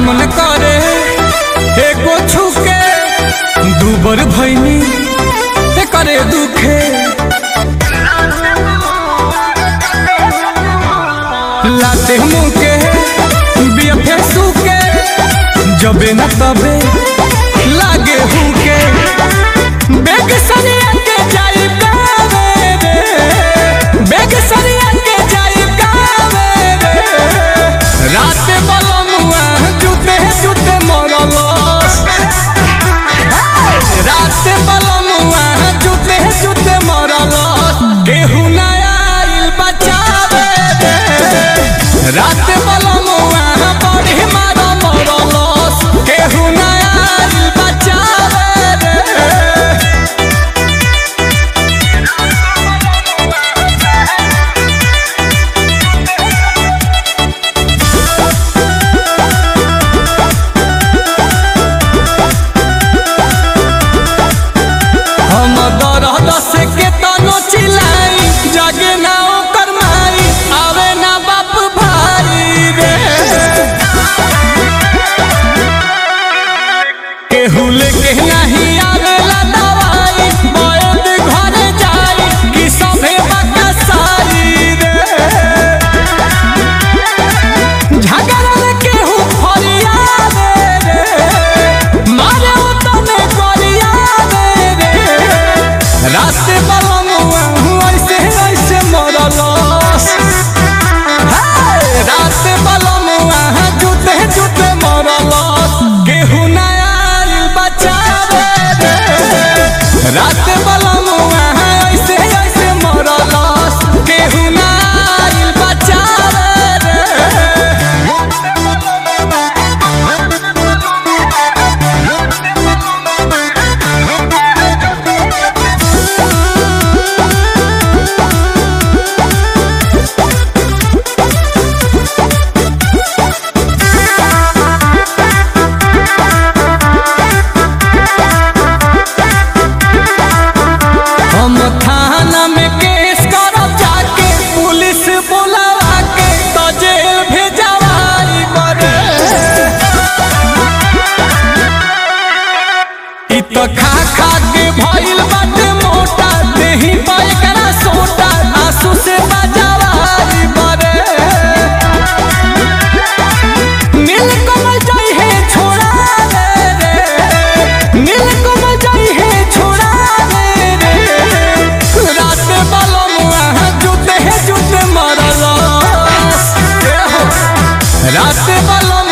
मन करे एको छुके दूबर भैनी करे दुखे लाते मुके बियफे सुके जबे न तबे लागे हुके बेग सरिया के जाई गावे रे बेग सरिया के जाई गावे रे रात बलमुआ जुते जुते मरलस रात बलमुआ जुते जुते मरलस केहू ना आइल बचावे रे रात बलमुआ बड़ी मार मरलस केहू ना आइल बचावे रे हम दरद से के तनो चिल्लाई जागे ना ओकर माई आवे ना बाप भाई रे केहू लेके नहीं आवेला दवाई बैद घरे जाई कि सभे बकसाई रे झगड़ा में केहू फरियावे रे मारे उतने करियावे रे रात बलमुआ ऐसे ऐसे मरलस रात बलमुआ जुते जुते मरलस केहू ना आइल बचावे रे रात बलमुआ ऐसे ऐसे मरलस केहू ना आइल बचावे रे हम थाना में केस करब जाके पुलिस बुलावा के तो जेल भेजवाई बरे इ तो खा खा के भइल बाटे मोटा देही पे एकरा सोटा आंसू से बजावाई बरे नीलकमल जाई है छोड़ा रे नीलकमल जाई है छोड़ा रे रात बलमुआ जुते जुते मरलस रात बलमुआ